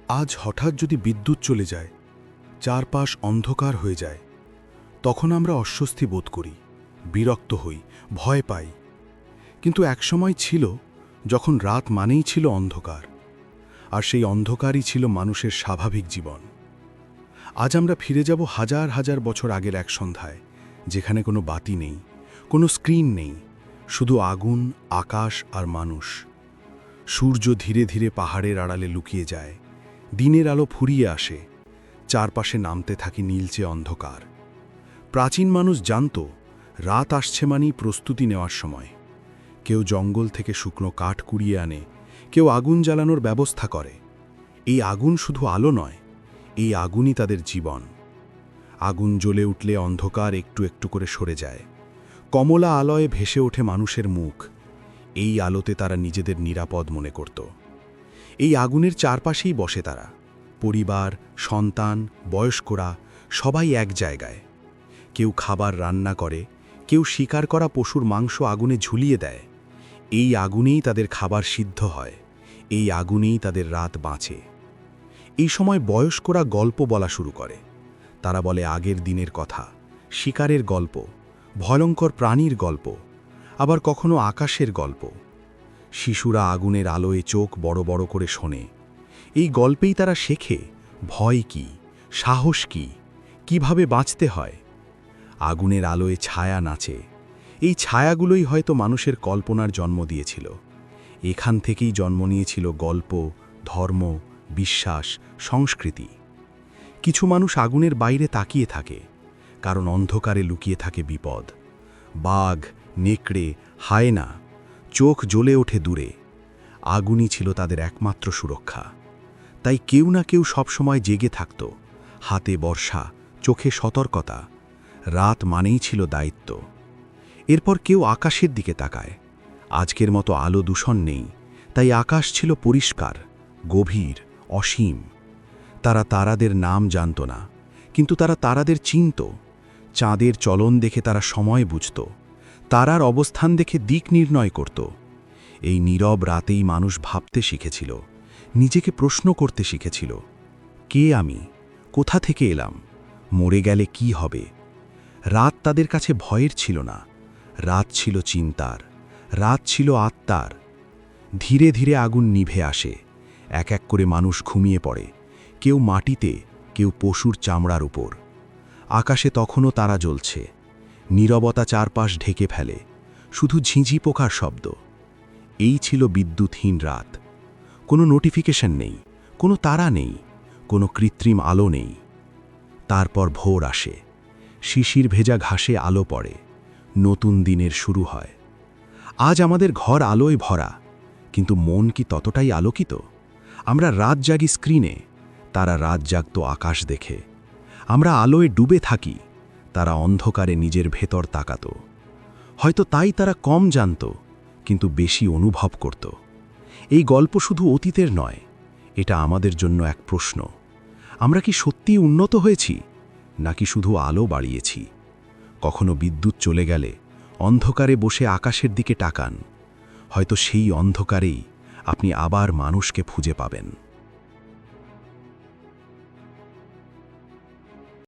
আজ হঠাৎ যদি বিদ্যুৎ চলে যায়, চারপাশ অন্ধকার হয়ে যায়, তখন আমরা অস্বস্তি বোধ করি, বিরক্ত হই, ভয় পাই। কিন্তু একসময় ছিল যখন রাত মানেই ছিল অন্ধকার, আর সেই অন্ধকারই ছিল মানুষের স্বাভাবিক জীবন। আজ আমরা ফিরে যাব হাজার হাজার বছর আগের এক সন্ধ্যায়, যেখানে কোনো বাতি নেই, কোনো স্ক্রিন নেই, শুধু আগুন, আকাশ আর মানুষ। সূর্য ধীরে ধীরে পাহাড়ের আড়ালে লুকিয়ে যায়, দিনের আলো ফুরিয়ে আসে, চারপাশে নামতে থাকে নীলচে অন্ধকার। প্রাচীন মানুষ জানত রাত আসছে মানেই প্রস্তুতি নেওয়ার সময়। কেউ জঙ্গল থেকে শুকনো কাঠ কুড়িয়ে আনে, কেউ আগুন জ্বালানোর ব্যবস্থা করে। এই আগুন শুধু আলো নয়, এই আগুনই তাদের জীবন। আগুন জ্বলে উঠলে অন্ধকার একটু একটু করে সরে যায়, কমলা আলোয় ভেসে ওঠে মানুষের মুখ। এই আলোতে তারা নিজেদের নিরাপদ মনে করত। এই আগুনের চারপাশেই বসে তারা, পরিবার, সন্তান, বয়স্করা, সবাই এক জায়গায়। কেউ খাবার রান্না করে, কেউ শিকার করা পশুর মাংস আগুনে ঝুলিয়ে দেয়। এই আগুনেই তাদের খাবার সিদ্ধ হয়, এই আগুনেই তাদের রাত বাঁচে। এই সময় বয়স্করা গল্প বলা শুরু করে। তারা বলে আগের দিনের কথা, শিকারের গল্প, ভয়ঙ্কর প্রাণীর গল্প, আবার কখনো আকাশের গল্প। শিশুরা আগুনের আলোয় চোখ বড় বড় করে শোনে। এই গল্পেই তারা শেখে ভয় কি, সাহস কি, কিভাবে বাঁচতে হয়। আগুনের আলোয় ছায়া নাচে। এই ছায়াগুলোই হয়তো মানুষের কল্পনার জন্ম দিয়েছিল। এখান থেকেই জন্ম নিয়েছিল গল্প, ধর্ম, বিশ্বাস, সংস্কৃতি। কিছু মানুষ আগুনের বাইরে তাকিয়ে থাকে, কারণ অন্ধকারে লুকিয়ে থাকে বিপদ। বাঘ, নেকড়ে, হায়না, চোখ জ্বলে ওঠে দূরে। আগুনই ছিল তাদের একমাত্র সুরক্ষা। তাই কেউ না কেউ সবসময় জেগে থাকত, হাতে বর্ষা, চোখে সতর্কতা। রাত মানেই ছিল দায়িত্ব। এরপর কেউ আকাশের দিকে তাকায়। আজকের মতো আলো দূষণ নেই, তাই আকাশ ছিল পরিষ্কার, গভীর, অসীম। তারা তারাদের নাম জানত না, কিন্তু তারা তারাদের চিনত। চাঁদের চলন দেখে তারা সময় বুঝত, তারার অবস্থান দেখে দিক নির্ণয় করত। এই নীরব রাতেই মানুষ ভাবতে শিখেছিল, নিজেকে প্রশ্ন করতে শিখেছিল, কে আমি, কোথা থেকে এলাম, মরে গেলে কি হবে। রাত তাদের কাছে ভয়ের ছিল না, রাত ছিল চিন্তার, রাত ছিল আত্মার। ধীরে ধীরে আগুন নিভে আসে, এক এক করে মানুষ ঘুমিয়ে পড়ে, কেউ মাটিতে, কেউ পশুর চামড়ার উপর। আকাশে তখনও তারা জ্বলছে, নীরবতা চারপাশ ঢেকে ফেলে, শুধু ঝিঁঝি পোকার শব্দ। এই ছিল বিদ্যুৎহীন রাত। কোনো নোটিফিকেশন নেই, কোনো তারা নেই, কোনো কৃত্রিম আলো নেই। তারপর ভোর আসে, শিশির ভেজা ঘাসে আলো পড়ে, নতুন দিনের শুরু হয়। আজ আমাদের ঘর আলোয় ভরা, কিন্তু মন কি ততটাই আলোকিত? আমরা রাত জাগি স্ক্রিনে, তারা রাত জাগত আকাশ দেখে। আমরা আলোয় ডুবে থাকি, তারা অন্ধকারে নিজের ভেতর তাকাত। হয়তো তাই তারা কম জানত, কিন্তু বেশি অনুভব করত। এই গল্প শুধু অতীতের নয়, এটা আমাদের জন্য এক প্রশ্ন। আমরা কি সত্যিই উন্নত হয়েছি, নাকি শুধু আলো বাড়িয়েছি? কখনো বিদ্যুৎ চলে গেলে অন্ধকারে বসে আকাশের দিকে তাকান, হয়তো সেই অন্ধকারেই আপনি আবার মানুষকে খুঁজে পাবেন।